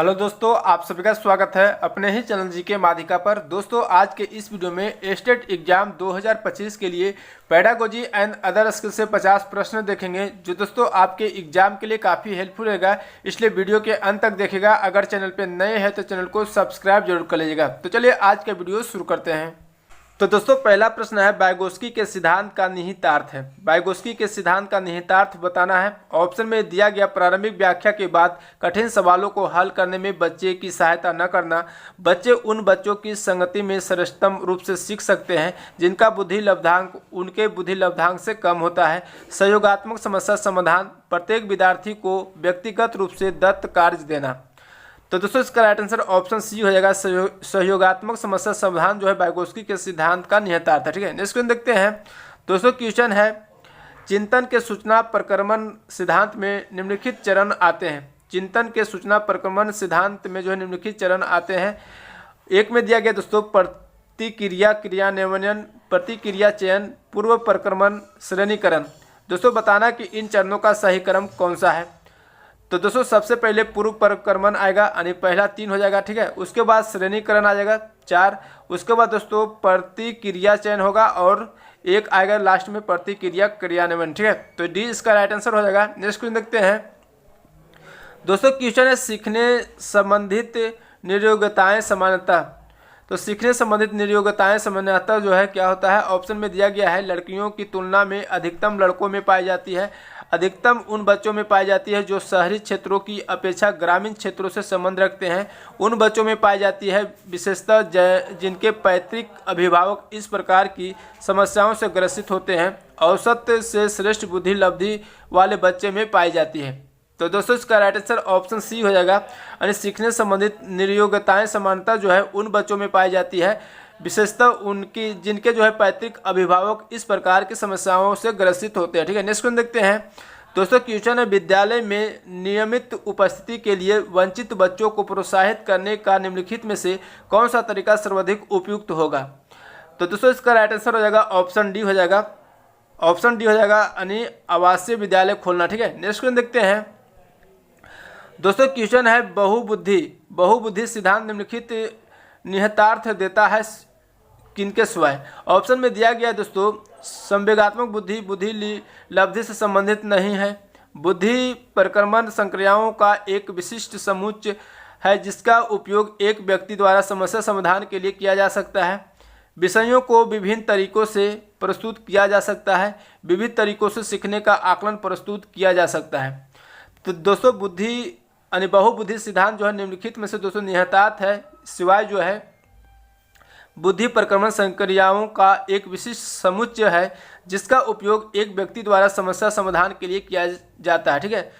Hello दोस्तों, आप सभी का स्वागत है अपने ही चैनल जीके माध्यिका पर। दोस्तों, आज के इस वीडियो में स्टेट एग्जाम 2025 के लिए पेडागोजी एंड अदर स्किल से 50 प्रश्न देखेंगे, जो दोस्तों आपके एग्जाम के लिए काफ़ी हेल्पफुल रहेगा। इसलिए वीडियो के अंत तक देखेगा। अगर चैनल पर नए हैं तो चैनल को सब्सक्राइब जरूर कर लीजिएगा। तो चलिए आज का वीडियो शुरू करते हैं। तो दोस्तों, पहला प्रश्न है वाइगोत्स्की के सिद्धांत का निहितार्थ है। वाइगोत्स्की के सिद्धांत का निहितार्थ बताना है। ऑप्शन में दिया गया प्रारंभिक व्याख्या के बाद कठिन सवालों को हल करने में बच्चे की सहायता न करना। बच्चे उन बच्चों की संगति में सर्वोत्तम रूप से सीख सकते हैं जिनका बुद्धि लब्धांक उनके बुद्धि लब्धांक से कम होता है। सहयोगात्मक समस्या समाधान, प्रत्येक विद्यार्थी को व्यक्तिगत रूप से दत्त कार्य देना। तो दोस्तों, इसका राइट आंसर ऑप्शन सी हो जाएगा। सहयोगात्मक समस्या समाधान जो है वाइगोत्स्की के सिद्धांत का निहितार्थ है। ठीक है, नेक्स्ट क्वेश्चन देखते हैं। दोस्तों, क्वेश्चन है चिंतन के सूचना प्रक्रमण सिद्धांत में निम्नलिखित चरण आते हैं। चिंतन के सूचना प्रक्रमण सिद्धांत में जो है निम्नलिखित चरण आते हैं। एक में दिया गया दोस्तों प्रतिक्रिया क्रियान्वयन, प्रतिक्रिया चयन, पूर्व प्रक्रमण, श्रेणीकरण। दोस्तों, बताना कि इन चरणों का सही क्रम कौन सा है। तो दोस्तों, सबसे पहले पूर्व प्रक्रमण आएगा, यानी पहला 3 हो जाएगा। ठीक है, उसके बाद श्रेणीकरण आ जाएगा 4। उसके बाद दोस्तों प्रतिक्रिया चयन होगा और एक आएगा लास्ट में प्रतिक्रिया क्रियान्वयन। ठीक है, तो डी इसका राइट आंसर हो जाएगा। नेक्स्ट क्वेश्चन देखते हैं। दोस्तों, क्वेश्चन है सीखने संबंधित निर्योग्यताएं समानता। तो सीखने संबंधित निर्योग्यताएं सामान्यतः जो है क्या होता है। ऑप्शन में दिया गया है लड़कियों की तुलना में अधिकतम लड़कों में पाई जाती है। अधिकतम उन बच्चों में पाई जाती है जो शहरी क्षेत्रों की अपेक्षा ग्रामीण क्षेत्रों से संबंध रखते हैं। उन बच्चों में पाई जाती है विशेषतः जिनके पैतृक अभिभावक इस प्रकार की समस्याओं से ग्रसित होते हैं। औसत से श्रेष्ठ बुद्धि लब्धि वाले बच्चे में पाई जाती है। तो दोस्तों, इसका राइट आंसर ऑप्शन सी हो जाएगा। यानी सीखने संबंधित निर्योग्यताएं समानता जो है उन बच्चों में पाई जाती है विशेषतः उनकी जिनके जो है पैतृक अभिभावक इस प्रकार की समस्याओं से ग्रसित होते हैं। ठीक है, नेक्स्ट क्वेश्चन देखते हैं। दोस्तों, क्वेश्चन है विद्यालय में नियमित उपस्थिति के लिए वंचित बच्चों को प्रोत्साहित करने का निम्नलिखित में से कौन सा तरीका सर्वाधिक उपयुक्त होगा। तो दोस्तों, इसका राइट आंसर हो जाएगा ऑप्शन डी हो जाएगा। ऑप्शन डी हो जाएगा, यानी आवासीय विद्यालय खोलना। ठीक है, नेक्स्ट क्वेश्चन देखते हैं। दोस्तों, क्वेश्चन है बहुबुद्धि सिद्धांत निम्नलिखित निहितार्थ देता है किनके स्वयं। ऑप्शन में दिया गया दोस्तों संवेगात्मक बुद्धि लब्धि से संबंधित नहीं है। बुद्धि प्रक्रमण संक्रियाओं का एक विशिष्ट समुच्चय है जिसका उपयोग एक व्यक्ति द्वारा समस्या समाधान के लिए किया जा सकता है। विषयों को विभिन्न तरीकों से प्रस्तुत किया जा सकता है। विविध तरीकों से सीखने का आकलन प्रस्तुत किया जा सकता है। तो दोस्तों, बहुबुद्धि सिद्धांत जो है निम्नलिखित में से दोस्तों निहितार्थ है सिवाय जो है बुद्धि प्रक्रमण संक्रियाओं का एक विशिष्ट समुच्चय है जिसका उपयोग एक व्यक्ति द्वारा समस्या समाधान के लिए किया जाता है। ठीक है,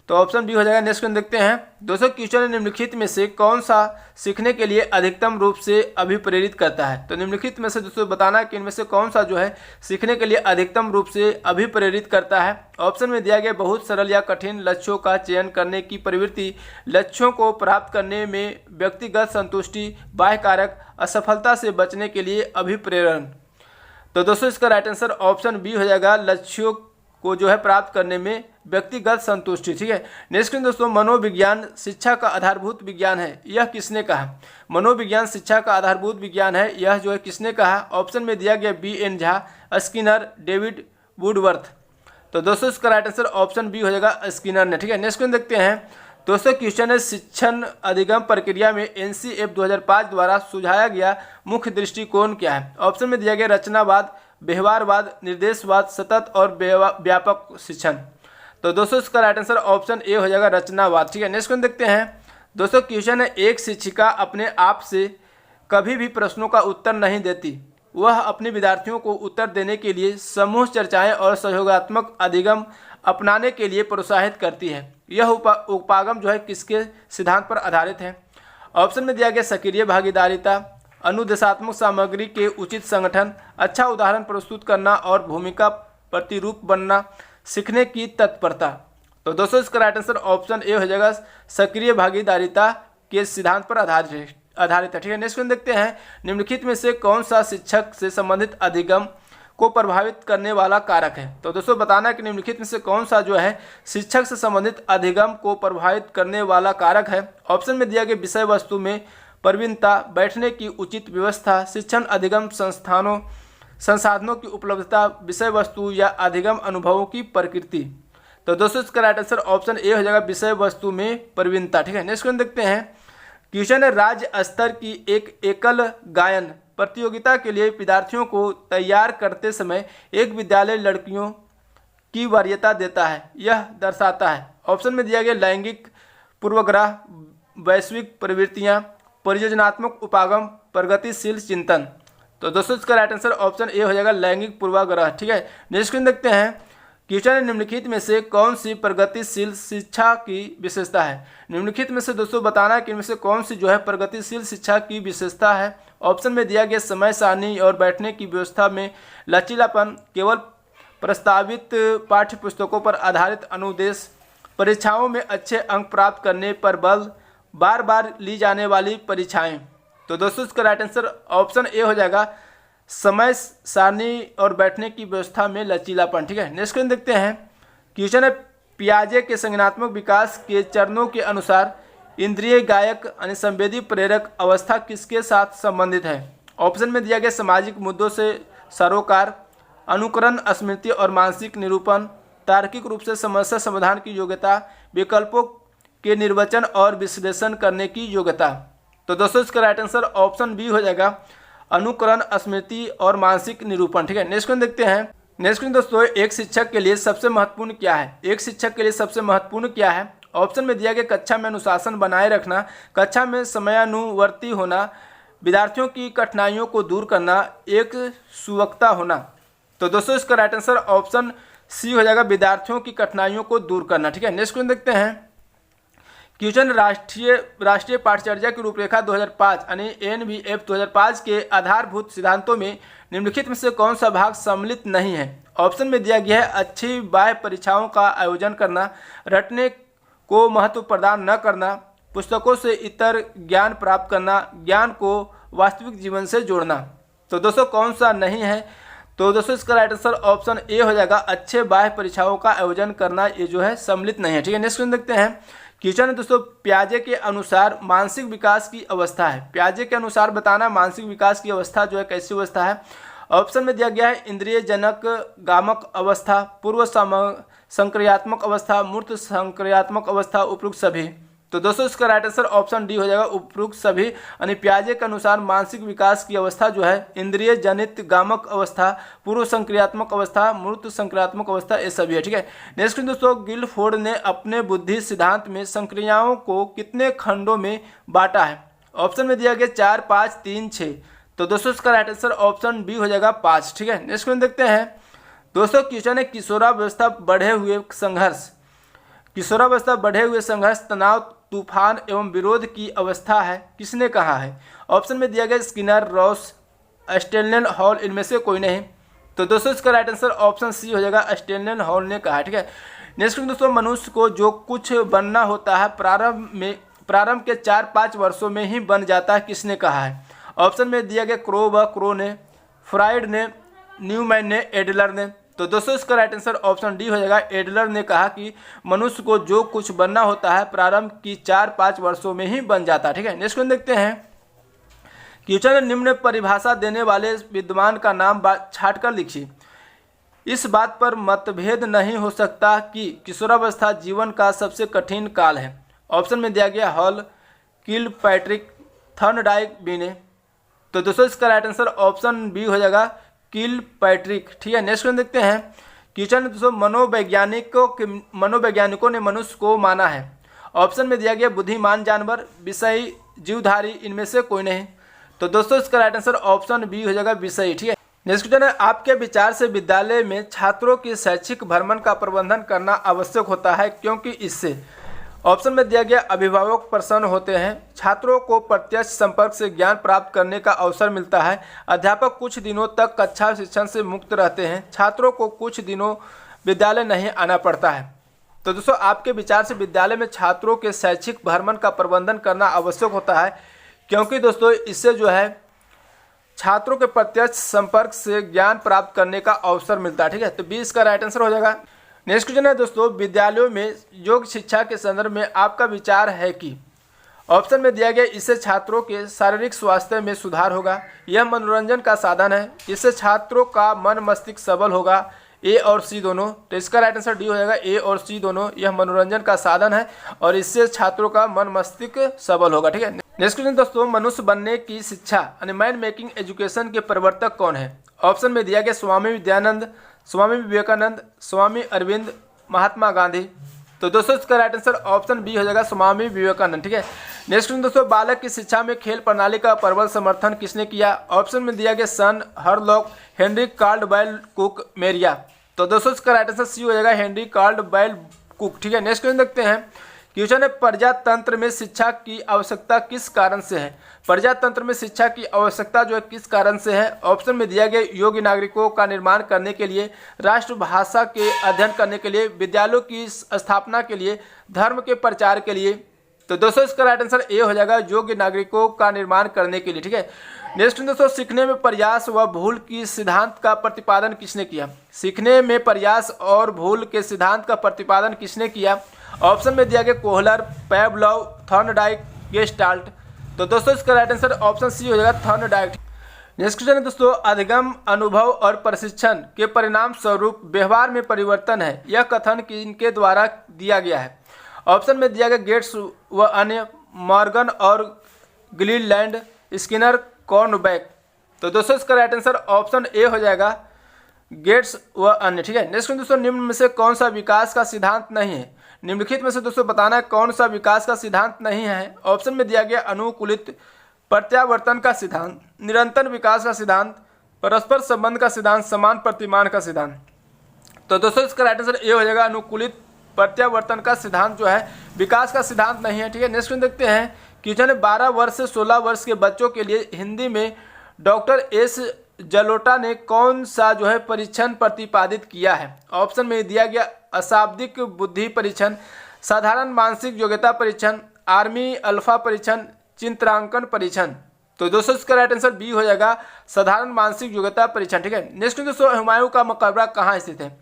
तो ऑप्शन बी हो जाएगा। नेक्स्ट क्वेश्चन देखते हैं। दोस्तों, क्वेश्चन निम्नलिखित में से कौन सा सीखने के लिए अधिकतम रूप से अभिप्रेरित करता है। तो निम्नलिखित में से दोस्तों बताना कि इनमें से कौन सा जो है सीखने के लिए अधिकतम रूप से अभिप्रेरित करता है। ऑप्शन में दिया गया बहुत सरल या कठिन लक्ष्यों का चयन करने की प्रवृत्ति, लक्ष्यों को प्राप्त करने में व्यक्तिगत संतुष्टि, बाह्य कारक, असफलता से बचने के लिए अभिप्रेरण। तो दोस्तों, इसका राइट आंसर ऑप्शन बी हो जाएगा, लक्ष्यों को जो है प्राप्त करने में व्यक्तिगत संतुष्टि। ठीक है, नेक्स्ट क्वेश्चन दोस्तों, मनोविज्ञान शिक्षा का आधारभूत विज्ञान है, यह किसने कहा। मनोविज्ञान शिक्षा का आधारभूत विज्ञान है, यह जो है किसने कहा। ऑप्शन में दिया गया B.N. Jha, Skinner, David Woodworth. तो दोस्तों, इसका राइट आंसर ऑप्शन बी हो जाएगा, स्किनर ने। ठीक है, नेक्स्ट क्वेश्चन देखते हैं। दोस्तों, क्वेश्चन है शिक्षण अधिगम प्रक्रिया में NCF 2005 द्वारा सुझाया गया मुख्य दृष्टिकोण क्या है। ऑप्शन में दिया गया रचनावाद, व्यवहारवाद, निर्देशवाद, सतत और व्यापक शिक्षण। तो दोस्तों, इसका राइट आंसर ऑप्शन ए हो जाएगा, रचनावाद। ठीक है, नेक्स्ट क्वेश्चन देखते हैं। दोस्तों, क्वेश्चन है एक शिक्षिका अपने आप से कभी भी प्रश्नों का उत्तर नहीं देती। वह अपने विद्यार्थियों को उत्तर देने के लिए समूह चर्चाएं और सहयोगात्मक अधिगम अपनाने के लिए प्रोत्साहित करती है। यह उपागम जो है किसके सिद्धांत पर आधारित है। ऑप्शन में दिया गया सक्रिय भागीदारिता, अनुदेशात्मक सामग्री के उचित संगठन, अच्छा उदाहरण प्रस्तुत करना और भूमिका प्रतिरूप बनना, सीखने की तत्परता। तो दोस्तों, इसका राइट आंसर ऑप्शन ए हो जाएगा, सक्रिय भागीदारिता के सिद्धांत पर आधारित है। ठीक है, नेक्स्ट क्वेश्चन देखते हैं। निम्नलिखित में से कौन सा शिक्षक से संबंधित अधिगम को प्रभावित करने वाला कारक है। तो दोस्तों बताना है कि निम्नलिखित में से कौन सा जो है शिक्षक से संबंधित अधिगम को प्रभावित करने वाला कारक है। ऑप्शन में दिया गया विषय वस्तु में प्रवीणता, बैठने की उचित व्यवस्था, शिक्षण अधिगम संसाधनों की उपलब्धता, विषय वस्तु या अधिगम अनुभवों की प्रकृति। तो दोस्तों इसका राइट आंसर ऑप्शन ए हो जाएगा, विषय वस्तु में प्रवीणता। ठीक है, नेक्स्ट क्वेश्चन देखते हैं। क्वेश्चन है, राज्य स्तर की एक एकल गायन प्रतियोगिता के लिए विद्यार्थियों को तैयार करते समय एक विद्यालय लड़कियों की वरीयता देता है, यह दर्शाता है। ऑप्शन में दिया गया लैंगिक पूर्वाग्रह, वैश्विक प्रवृत्तियां, परियोजनात्मक उपागम, प्रगतिशील चिंतन। तो दोस्तों इसका राइट आंसर ऑप्शन ए हो जाएगा, लैंगिक पूर्वाग्रह। ठीक है, नेक्स्ट क्वेश्चन देखते हैं। क्वेश्चन निम्नलिखित में से कौन सी प्रगतिशील शिक्षा की विशेषता है। निम्नलिखित में से दोस्तों बताना है कि इनमें से कौन सी जो है प्रगतिशील शिक्षा की विशेषता है। ऑप्शन में दिया गया समय सारणी और बैठने की व्यवस्था में लचीलापन, केवल प्रस्तावित पाठ्य पुस्तकों पर आधारित अनुदेश, परीक्षाओं में अच्छे अंक प्राप्त करने पर बल, बार बार ली जाने वाली परीक्षाएं। तो दोस्तों इसका राइट आंसर ऑप्शन ए हो जाएगा, समय सारणी और बैठने की व्यवस्था में लचीलापन। ठीक है, नेक्स्ट क्वेश्चन देखते हैं। क्वेश्चन है, पियाजे के संज्ञानात्मक विकास के चरणों के अनुसार इंद्रिय गायक यानी संवेदी प्रेरक अवस्था किसके साथ संबंधित है। ऑप्शन में दिया गया सामाजिक मुद्दों से सरोकार, अनुकरण, स्मृति और मानसिक निरूपण, तार्किक रूप से समस्या समाधान की योग्यता, विकल्पों के निर्वचन और विश्लेषण करने की योग्यता। तो दोस्तों इसका राइट आंसर ऑप्शन बी हो जाएगा, अनुकरण, स्मृति और मानसिक निरूपण। ठीक है, नेक्स्ट क्वेश्चन देखते हैं। नेक्स्ट क्वेश्चन दोस्तों, एक शिक्षक के लिए सबसे महत्वपूर्ण क्या है। एक शिक्षक के लिए सबसे महत्वपूर्ण क्या है। ऑप्शन में दिया गया कक्षा में अनुशासन बनाए रखना, कक्षा में समयानुवर्ती होना, विद्यार्थियों की कठिनाइयों को दूर करना, एक सुवक्ता होना। तो दोस्तों इसका राइट आंसर ऑप्शन सी हो जाएगा, विद्यार्थियों की कठिनाइयों को दूर करना। ठीक है, नेक्स्ट क्वेश्चन देखते हैं। क्वेश्चन, राष्ट्रीय पाठचर्या की रूपरेखा 2005 यानी NBF 2005 के आधारभूत सिद्धांतों में निम्नलिखित में से कौन सा भाग सम्मिलित नहीं है। ऑप्शन में दिया गया है अच्छी बाह्य परीक्षाओं का आयोजन करना, रटने को महत्व प्रदान न करना, पुस्तकों से इतर ज्ञान प्राप्त करना, ज्ञान को वास्तविक जीवन से जोड़ना। तो दोस्तों कौन सा नहीं है। तो दोस्तों इसका राइट आंसर ऑप्शन ए हो जाएगा, अच्छे बाह्य परीक्षाओं का आयोजन करना, ये जो है सम्मिलित नहीं है। ठीक है, नेक्स्ट क्वेश्चन देखते हैं। क्वेश्चन है दोस्तों, पियाजे के अनुसार मानसिक विकास की अवस्था है। पियाजे के अनुसार बताना मानसिक विकास की अवस्था जो है कैसी अवस्था है। ऑप्शन में दिया गया है इंद्रिय जनक गामक अवस्था, पूर्व संक्रियात्मक अवस्था, मूर्त संक्रियात्मक अवस्था, उपरोक्त सभी। तो दोस्तों इसका राइट आंसर ऑप्शन डी हो जाएगा, उपरोक्त सभी। यानी पियाजे के अनुसार मानसिक विकास की अवस्था जो है इंद्रिय जनित गामक अवस्था, पूर्व संक्रियात्मक अवस्था, मूर्त संक्रियात्मक अवस्था, ये सभी है। ठीक है, नेक्स्ट दोस्तों, गिलफोर्ड ने अपने बुद्धि सिद्धांत में संक्रियाओं को कितने खंडों में बांटा है। ऑप्शन में दिया गया 4, 5, 3, 6। तो दोस्तों इसका राइट आंसर ऑप्शन बी हो जाएगा 5। ठीक है, नेक्स्ट क्वेश्चन देखते हैं। दोस्तों क्वेश्चन है, किशोरावस्था बढ़े हुए संघर्ष। किशोरावस्था बढ़े हुए संघर्ष, तनाव, तूफान एवं विरोध की अवस्था है, किसने कहा है। ऑप्शन में दिया गया स्किनर, रॉस, स्टेनलेन हॉल, इनमें से कोई नहीं। तो दोस्तों इसका राइट आंसर ऑप्शन सी हो जाएगा, स्टेनलेन हॉल ने कहा। ठीक है, नेक्स्ट दोस्तों, मनुष्य को जो कुछ बनना होता है प्रारंभ के 4-5 वर्षों में ही बन जाता है, किसने कहा है। ऑप्शन में दिया गया क्रो ने, फ्राइड ने, न्यूमैन ने, एडलर ने। तो दोस्तों इसका राइट आंसर ऑप्शन डी हो जाएगा, एडलर ने कहा कि मनुष्य को जो कुछ बनना होता है प्रारंभ की 4-5 वर्षों में ही बन जाता है। ठीक है, नेक्स्ट क्वेश्चन देखते हैं। क्वेश्चन, निम्न परिभाषा देने वाले विद्वान का नाम छांटकर लिखिए। इस बात पर मतभेद नहीं हो सकता कि किशोरावस्था जीवन का सबसे कठिन काल है। ऑप्शन में दिया गया हॉल, किलपैट्रिक, थर्नडाइक, बिने। तो दोस्तों इसका राइट आंसर ऑप्शन बी हो जाएगा, किलपैट्रिक। ठीक है, नेक्स्ट क्वेश्चन देखते हैं। क्वेश्चन दोस्तों, मनोवैज्ञानिकों ने मनुष्य को माना है। ऑप्शन में दिया गया बुद्धिमान जानवर, विषयी, जीवधारी, इनमें से कोई नहीं। तो दोस्तों इसका राइट आंसर ऑप्शन बी हो जाएगा, विषयी। ठीक है, नेक्स्ट क्वेश्चन है, आपके विचार से विद्यालय में छात्रों की शैक्षिक भ्रमण का प्रबंधन करना आवश्यक होता है, क्योंकि इससे। ऑप्शन में दिया गया अभिभावक प्रसन्न होते हैं, छात्रों को प्रत्यक्ष संपर्क से ज्ञान प्राप्त करने का अवसर मिलता है, अध्यापक कुछ दिनों तक कक्षा शिक्षण से मुक्त रहते हैं, छात्रों को कुछ दिनों विद्यालय नहीं आना पड़ता है। तो दोस्तों आपके विचार से विद्यालय में छात्रों के शैक्षिक भ्रमण का प्रबंधन करना आवश्यक होता है, क्योंकि दोस्तों इससे जो है छात्रों के प्रत्यक्ष संपर्क से ज्ञान प्राप्त करने का अवसर मिलता है। ठीक है, तो 20 का राइट आंसर हो जाएगा। नेक्स्ट क्वेश्चन है दोस्तों, विद्यालयों में योग शिक्षा के संदर्भ में आपका विचार है कि ऑप्शन में दिया गया इससे छात्रों के शारीरिक स्वास्थ्य में सुधार होगा, यह मनोरंजन का साधन है, इससे छात्रों का मन मस्तिष्क सबल होगा, ए और सी दोनों। तो इसका राइट आंसर डी हो जाएगा, ए और सी दोनों। यह मनोरंजन का साधन है और इससे छात्रों का मन मस्तिष्क सबल होगा। ठीक है, नेक्स्ट क्वेश्चन दोस्तों, मनुष्य बनने की शिक्षा यानी मैन मेकिंग एजुकेशन के प्रवर्तक कौन है? ऑप्शन में दिया गया स्वामी विद्यानंद, स्वामी विवेकानंद, स्वामी अरविंद, महात्मा गांधी। तो दोस्तों इसका राइट आंसर ऑप्शन बी हो जाएगा, स्वामी विवेकानंद। ठीक है, नेक्स्ट क्वेश्चन दोस्तों, बालक की शिक्षा में खेल प्रणाली का प्रबल समर्थन किसने किया? ऑप्शन में दिया गया सन, हरलॉक, हेनरी कार्डवाइल कुक, मेरिया। तो दोस्तों इसका राइट आंसर सी हो जाएगा, हेनरी कार्डवाइल कुक। ठीक है, नेक्स्ट क्वेश्चन देखते हैं। क्वेश्चन है, प्रजातंत्र में शिक्षा की आवश्यकता किस कारण से है? प्रजातंत्र में शिक्षा की आवश्यकता जो है किस कारण से है? ऑप्शन में दिया गया योग्य नागरिकों का निर्माण करने के लिए, राष्ट्रभाषा के अध्ययन करने के लिए, विद्यालयों की स्थापना के लिए, धर्म के प्रचार के लिए। तो दोस्तों इसका राइट आंसर ए हो जाएगा, योग्य नागरिकों का निर्माण करने के लिए। ठीक है, नेक्स्ट दोस्तों, सीखने में प्रयास व भूल की सिद्धांत का प्रतिपादन किसने किया? सीखने में प्रयास और भूल के सिद्धांत का प्रतिपादन किसने किया? ऑप्शन में दिया गया कोहलर, पैवलव, थॉर्नडाइक, गेस्टाल्ट। तो दोस्तों इसका राइट आंसर ऑप्शन सी हो जाएगा, थॉर्नडाइक। नेक्स्ट क्वेश्चन है दोस्तों, अधिगम, अनुभव और प्रशिक्षण के परिणाम स्वरूप व्यवहार में परिवर्तन है, यह कथन किनके द्वारा दिया गया है? ऑप्शन में दिया गया गेट्स व अन्य, मॉर्गन और ग्लीलैंड, स्किनर, कॉर्नबैक। तो दोस्तों इसका राइट आंसर ऑप्शन ए हो जाएगा, गेट्स व अन्य। ठीक है, नेक्स्ट दोस्तों, निम्न में से कौन सा विकास का सिद्धांत नहीं है? निम्नलिखित में से दोस्तों बताना है कौन सा विकास का सिद्धांत नहीं है। ऑप्शन में दिया गया अनुकूलित प्रत्यावर्तन का सिद्धांत, निरंतर विकास का सिद्धांत, परस्पर संबंध का सिद्धांत, समान प्रतिमान का सिद्धांत। तो दोस्तों इसका राइट आंसर ए हो जाएगा, अनुकूलित प्रत्यावर्तन का सिद्धांत जो है विकास का सिद्धांत नहीं है। ठीक है, नेक्स्ट देखते हैं। क्वेश्चन है, 12 वर्ष से 16 वर्ष के बच्चों के लिए हिंदी में डॉक्टर एस जलोटा ने कौन सा जो है परीक्षण प्रतिपादित किया है? ऑप्शन में दिया गया अशाब्दिक बुद्धि परीक्षण, साधारण मानसिक योग्यता परीक्षण, आर्मी अल्फा परीक्षण, चित्रांकन परीक्षण। तो दोस्तों इसका राइट आंसर बी हो जाएगा, साधारण मानसिक योग्यता परीक्षण। ठीक है, नेक्स्ट दोस्तों, हुमायूं का मकबरा कहाँ स्थित है?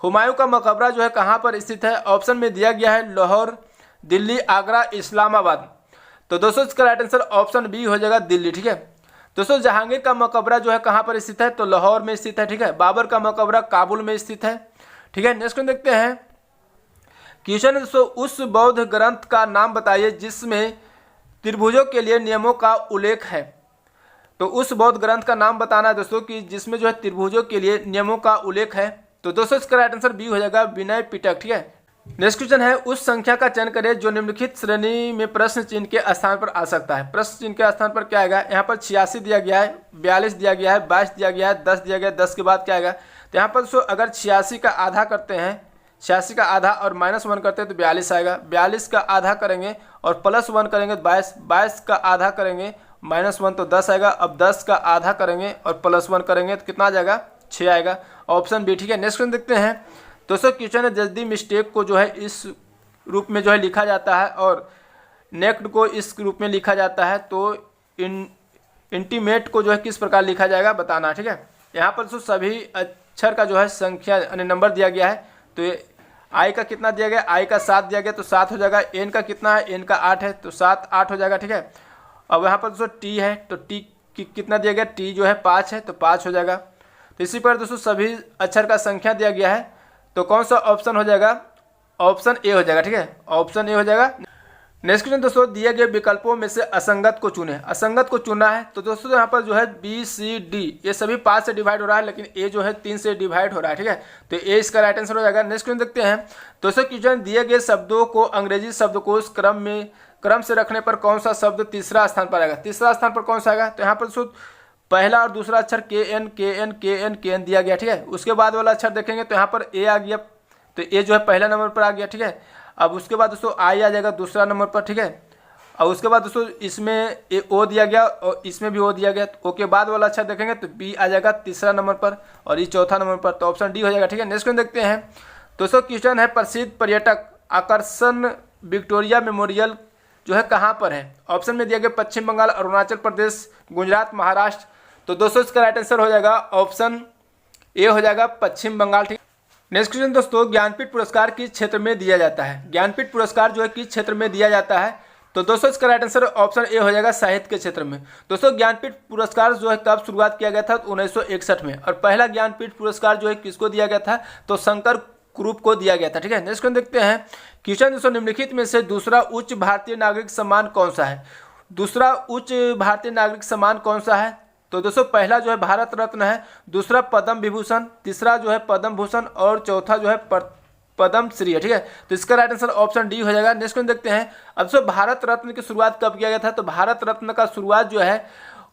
हुमायूं का मकबरा जो है कहाँ पर स्थित है? ऑप्शन में दिया गया है लाहौर, दिल्ली, आगरा, इस्लामाबाद। तो दोस्तों इसका राइट आंसर ऑप्शन बी हो जाएगा, दिल्ली। ठीक है दोस्तों, जहांगीर का मकबरा जो है कहाँ पर स्थित है? तो लाहौर में स्थित है। ठीक है, बाबर का मकबरा काबुल में स्थित है। ठीक है, नेक्स्ट देखते हैं। क्वेश्चन दोस्तों, उस बौद्ध ग्रंथ का नाम बताइए जिसमें त्रिभुजों के लिए नियमों का उल्लेख है। तो उस बौद्ध ग्रंथ का नाम बताना है दोस्तों कि जिसमें जो है त्रिभुजों के लिए नियमों का उल्लेख है। तो दोस्तों इसका राइट आंसर बी हो जाएगा, विनय पिटक। ठीक है, नेक्स्ट क्वेश्चन है, उस संख्या का चयन करें जो निम्नलिखित श्रेणी में प्रश्न चिन्ह के स्थान पर आ सकता है। प्रश्न चिन्ह के स्थान पर क्या आएगा? यहाँ पर 86 दिया गया है, 42 दिया गया है, 22 दिया गया है, 10 दिया गया है। 10 के बाद क्या आएगा? तो यहाँ पर दोस्तों अगर 86 का आधा करते हैं, 86 का आधा और -1 करते हैं तो 42 आएगा। 42 का आधा करेंगे और +1 करेंगे तो 22, 22 का आधा करेंगे -1 तो 10 आएगा। अब 10 का आधा करेंगे और +1 करेंगे तो कितना आ जाएगा? 6 आएगा, ऑप्शन बी। ठीक है, नेक्स्ट क्वेश्चन देखते हैं दोस्तों। क्वेश्चन है, जल्दी मिस्टेक को जो है इस रूप में जो है लिखा जाता है और नेक्ड को इस रूप में लिखा जाता है, तो इंटीमेट को जो है किस प्रकार लिखा जाएगा बताना। ठीक है, यहाँ पर दोस्तों सभी अक्षर का जो है संख्या यानी नंबर दिया गया है। तो आई का कितना दिया गया? आई का 7 दिया गया तो 7 हो जाएगा। एन का कितना है? एन का 8 है तो 7 8 हो जाएगा। ठीक है, अब यहाँ पर दोस्तों टी है तो टी कितना दिया गया? टी जो है 5 है तो 5 हो जाएगा। तो इसी पर दोस्तों सभी अक्षर का संख्या दिया गया है, तो कौन सा ऑप्शन हो जाएगा? ऑप्शन ए हो जाएगा। ठीक है, ऑप्शन ए हो जाएगा। नेक्स्ट क्वेश्चन दोस्तों, दिए गए विकल्पों में से असंगत को चुने। असंगत को चुनना है तो दोस्तों यहाँ पर जो है बी सी डी ये सभी 5 से डिवाइड हो रहा है, लेकिन ए जो है 3 से डिवाइड हो रहा है। ठीक है, तो ए इसका राइट आंसर हो जाएगा। नेक्स्ट क्वेश्चन देखते हैं दोस्तों। क्वेश्चन, दिए गए शब्दों को अंग्रेजी शब्दकोश क्रम से रखने पर कौन सा शब्द तीसरा स्थान पर आएगा? तीसरा स्थान पर कौन सा आएगा? तो यहाँ पर दोस्तों पहला और दूसरा अक्षर के एन दिया गया। ठीक है, उसके बाद वाला अक्षर देखेंगे तो यहाँ पर ए आ गया, तो ए जो है पहला नंबर पर आ गया। ठीक है, अब उसके बाद दोस्तों आई आ जाएगा दूसरा नंबर पर। ठीक है, और उसके बाद दोस्तों इसमें ए ओ दिया गया और इसमें भी ओ दिया गया। तो ओ के बाद वाला अक्षर देखेंगे तो बी आ जाएगा तीसरा नंबर पर और ई चौथा नंबर पर, तो ऑप्शन डी हो जाएगा। ठीक है, नेक्स्ट देखते हैं दोस्तों। क्वेश्चन है, प्रसिद्ध पर्यटक आकर्षण विक्टोरिया मेमोरियल जो है कहाँ पर है? ऑप्शन में दिया गया पश्चिम बंगाल, अरुणाचल प्रदेश, गुजरात, महाराष्ट्र। तो दोस्तों इसका राइट आंसर हो जाएगा ऑप्शन ए हो जाएगा पश्चिम बंगाल। ठीक। नेक्स्ट क्वेश्चन दोस्तों, ज्ञानपीठ पुरस्कार किस क्षेत्र में दिया जाता है? ज्ञानपीठ पुरस्कार जो है किस क्षेत्र में दिया जाता है? तो दोस्तों इसका राइट आंसर ऑप्शन ए हो जाएगा साहित्य के क्षेत्र में। दोस्तों ज्ञानपीठ पुरस्कार जो है कब शुरुआत किया गया था? 1961 में। और पहला ज्ञानपीठ पुरस्कार जो है किसको दिया गया था? तो शंकर कुरूप को दिया गया था। ठीक है। नेक्स्ट क्वेश्चन देखते हैं, क्वेश्चन दोस्तों, निम्नलिखित में से दूसरा उच्च भारतीय नागरिक सम्मान कौन सा है? दूसरा उच्च भारतीय नागरिक सम्मान कौन सा है? तो दोस्तों पहला जो है भारत रत्न है, दूसरा पद्म विभूषण, तीसरा जो है पद्म भूषण और चौथा जो है पद्म श्री है। ठीक है। तो इसका राइट आंसर ऑप्शन डी हो जाएगा। नेक्स्ट क्वेश्चन देखते हैं, अब दोस्तों भारत रत्न की शुरुआत कब किया गया था? तो भारत रत्न का शुरुआत जो है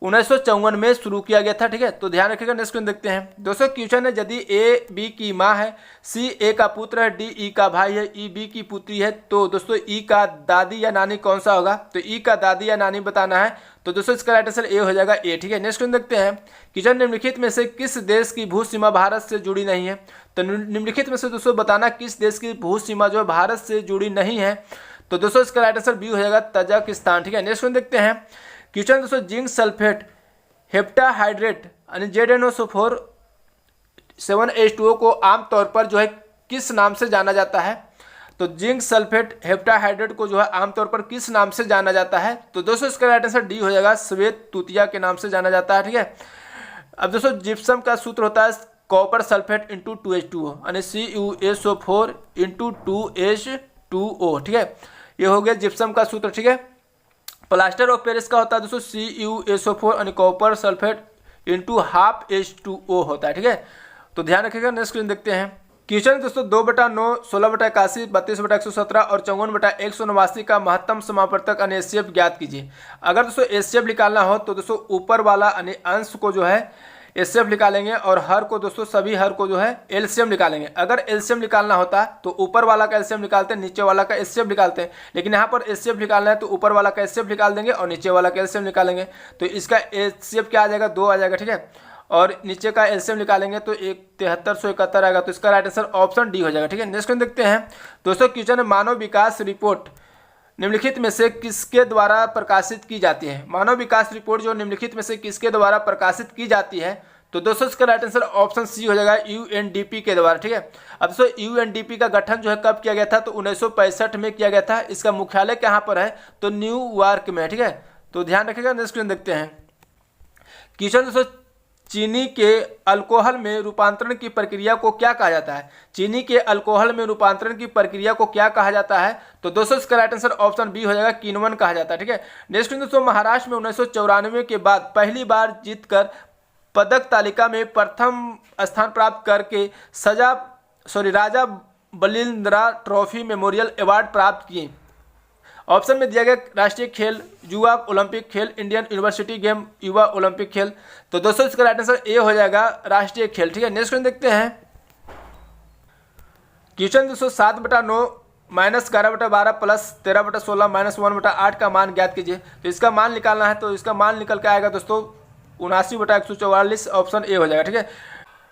1954 में शुरू किया गया था। ठीक है। तो ध्यान रखिएगा। नेक्स्ट क्वेश्चन देखते हैं दोस्तों, क्वेश्चन है, यदि ए बी की माँ है, सी ए का पुत्र है, डी ई का भाई है, ई बी की पुत्री है, तो दोस्तों ई का दादी या नानी कौन सा होगा? तो ई का दादी या नानी बताना है। तो दोस्तों इसका राइट आंसर ए हो जाएगा ए। ठीक है। नेक्स्ट क्वेश्चन देखते हैं, क्वेश्चन, निम्नलिखित में से किस देश की भू सीमा भारत से जुड़ी नहीं है? तो निम्नलिखित में से दोस्तों बताना किस देश की भू सीमा जो है भारत से जुड़ी नहीं है? तो दोस्तों इसका राइट आंसर बी हो जाएगा तजाकिस्तान। ठीक है। नेक्स्ट क्वेश्चन देखते हैं, क्वेश्चन दोस्तों, जिंक सल्फेट हेप्टाहाइड्रेट यानी ZnO4 7H2O को आमतौर पर जो है किस नाम से जाना जाता है? तो जिंक सल्फेट हेप्टाहाइड्रेट को जो है आमतौर पर किस नाम से जाना जाता है? तो दोस्तों इसका राइट आंसर डी हो जाएगा श्वेत तूतिया के नाम से जाना जाता है। ठीक है। अब दोस्तों जिप्सम का सूत्र होता है कॉपर सल्फेट इंटू 2H2O यानी CuSO4 इंटू 2H2O। ठीक है। ये हो गया जिप्सम का सूत्र। ठीक है। प्लास्टर ऑफ पेरिस का होता है दोस्तों CuSO4 यानी copper sulphate into half H2O होता है। ठीक है। तो ध्यान रखिएगा। नेक्स्ट क्वेश्चन देखते हैं, क्वेश्चन दोस्तों, 2/9, 16/81, 32/117 और 54/189 का महत्तम समापवर्तक यानी HCF ज्ञात कीजिए। अगर दोस्तों HCF निकालना हो तो दोस्तों ऊपर वाला यानी अंश को जो है HCF निकालेंगे और हर को दोस्तों सभी हर को जो है LCM निकालेंगे। अगर LCM निकालना होता तो ऊपर वाला का LCM निकालते हैं, नीचे वाला का HCF निकालते हैं, लेकिन यहाँ पर HCF निकालना है तो ऊपर वाला का HCF निकाल देंगे और नीचे वाला का LCM निकालेंगे। तो इसका HCF क्या आ जाएगा? 2 आ जाएगा। ठीक है। और नीचे का LCM निकालेंगे तो 7371 आएगा। तो इसका राइट आंसर ऑप्शन डी हो जाएगा। ठीक है। नेक्स्ट क्वेश्चन देखते हैं दोस्तों, क्वेश्चन है, मानव विकास रिपोर्ट निम्नलिखित में से किसके द्वारा प्रकाशित की जाती है? मानव विकास रिपोर्ट जो निम्नलिखित में से किसके द्वारा प्रकाशित की जाती है? तो दोस्तों इसका राइट आंसर ऑप्शन सी हो जाएगा UNDP के द्वारा। ठीक है। अब दोस्तों UNDP का गठन जो है कब किया गया था? तो 1965 में किया गया था। इसका मुख्यालय कहाँ पर है? तो न्यूयॉर्क में। ठीक है। तो ध्यान रखिएगा। नेक्स्ट क्वेश्चन देखते हैं, क्वेश्चन दोस्तों, चीनी के अल्कोहल में रूपांतरण की प्रक्रिया को क्या कहा जाता है? चीनी के अल्कोहल में रूपांतरण की प्रक्रिया को क्या कहा जाता है? तो दोस्तों इसका राइट आंसर ऑप्शन बी हो जाएगा किण्वन कहा जाता है। ठीक है। नेक्स्ट दोस्तों, महाराष्ट्र में 1994 के बाद पहली बार जीतकर पदक तालिका में प्रथम स्थान प्राप्त करके राजा बलिंद्रा ट्रॉफी मेमोरियल अवार्ड प्राप्त किए। ऑप्शन में दिया गया राष्ट्रीय खेल, युवा ओलंपिक खेल, इंडियन यूनिवर्सिटी गेम, युवा ओलंपिक खेल। तो दोस्तों इसका राइट आंसर ए हो जाएगा राष्ट्रीय खेल। ठीक है। नेक्स्ट क्वेश्चन देखते हैं, क्वेश्चन दोस्तों, 7/9 -11/12 प्लस 13/16 -1/8 का मान ज्ञात कीजिए। तो इसका मान निकालना है। तो इसका मान निकल के आएगा दोस्तों 79/144। ऑप्शन ए हो जाएगा। ठीक है।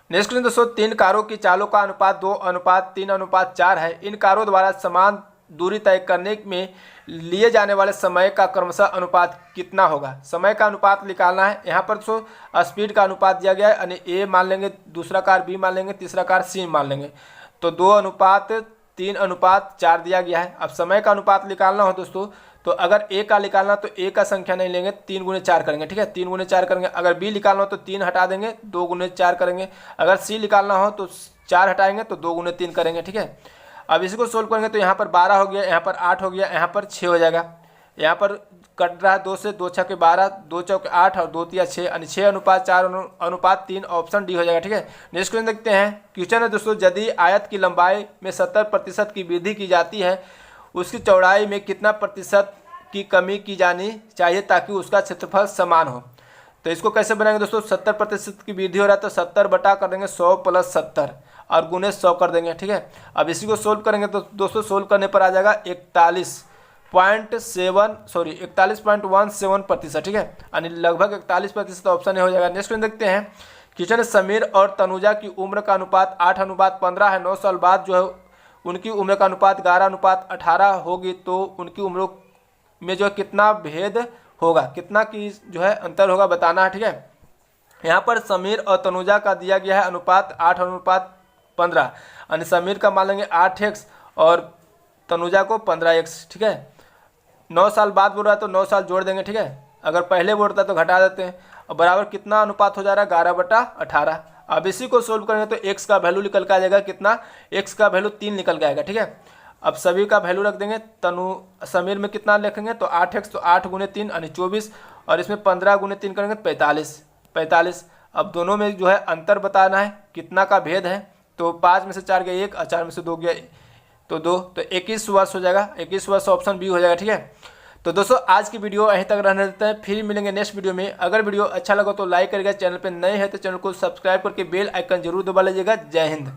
नेक्स्ट क्वेश्चन दोस्तों, 3 कारों की चालों का अनुपात 2:3:4 है। इन कारों द्वारा समान दूरी तय करने में लिए जाने वाले समय का क्रमशः अनुपात कितना होगा? समय का अनुपात निकालना है। यहाँ पर तो स्पीड का अनुपात दिया गया है यानी ए मान लेंगे, दूसरा कार बी मान लेंगे, तीसरा कार सी मान लेंगे। तो 2:3:4 दिया गया है। अब समय का अनुपात निकालना हो दोस्तों, तो अगर ए का निकालना तो ए का संख्या नहीं लेंगे, 3 × 4 करेंगे। ठीक है। 3 × 4 करेंगे। अगर बी निकालना हो तो 3 हटा देंगे, 2 × 4 करेंगे। अगर सी निकालना हो तो 4 हटाएंगे तो 2 × 3 करेंगे। ठीक है। अब इसको सोल्व करेंगे तो यहाँ पर 12 हो गया, यहाँ पर 8 हो गया, यहाँ पर 6 हो जाएगा। यहाँ पर कट रहा है 2 से, 2 × 6 = 12, 2 × 4 = 8 और 2 × 3 = 6 यानी 6:4:3 ऑप्शन डी हो जाएगा। ठीक है। नेक्स्ट क्वेश्चन देखते हैं, क्वेश्चन है दोस्तों, यदि आयत की लंबाई में 70% की वृद्धि की जाती है, उसकी चौड़ाई में कितना प्रतिशत की कमी की जानी चाहिए ताकि उसका क्षेत्रफल समान हो? तो इसको कैसे बनाएंगे दोस्तों, 70% की वृद्धि हो रहा है तो 70 बटा कर देंगे 100 + 70 और गुने 100 कर देंगे। ठीक है। अब इसी को सोल्व करेंगे तो दोस्तों सोल्व करने पर आ जाएगा 41.17%। ठीक है। यानी लगभग 41% ऑप्शन हो जाएगा। नेक्स्ट क्वेश्चन देखते हैं, क्वेश्चन समीर और तनुजा की उम्र का अनुपात 8:15 है। 9 साल बाद जो है उनकी उम्र का अनुपात 11:18 होगी, तो उनकी उम्र में जो है कितना भेद होगा, कितना की जो है अंतर होगा बताना है। ठीक है। यहाँ पर समीर और तनुजा का दिया गया है अनुपात 8:15, यानी समीर का मान लेंगे 8x और तनुजा को 15x। ठीक है, 9 साल बाद बोल रहा है तो 9 साल जोड़ देंगे। ठीक है, अगर पहले बोलता तो घटा देते हैं। और बराबर कितना अनुपात हो जा रहा है, 11/18। अब इसी को सोल्व करेंगे तो x का वैल्यू निकल के आ जाएगा कितना, x का वैल्यू 3 निकल के आएगा। ठीक है, अब सभी का वैल्यू रख देंगे। समीर में कितना लिखेंगे तो 8x, तो 8 × 3 यानी 24, और इसमें 15 × 3 करेंगे 45। अब दोनों में जो है अंतर बताना है, कितना का भेद है। तो 5 में से 4 गया 1 और 4 में से 2 गया तो 2, तो 21 वर्ष हो जाएगा। 21 वर्ष ऑप्शन बी हो जाएगा। ठीक है, तो दोस्तों आज की वीडियो यहीं तक रहने देते हैं, फिर मिलेंगे नेक्स्ट वीडियो में। अगर वीडियो अच्छा लगा तो लाइक करिएगा, चैनल पे नए हैं तो चैनल को सब्सक्राइब करके बेल आइकन जरूर दबा लीजिएगा। जय हिंद।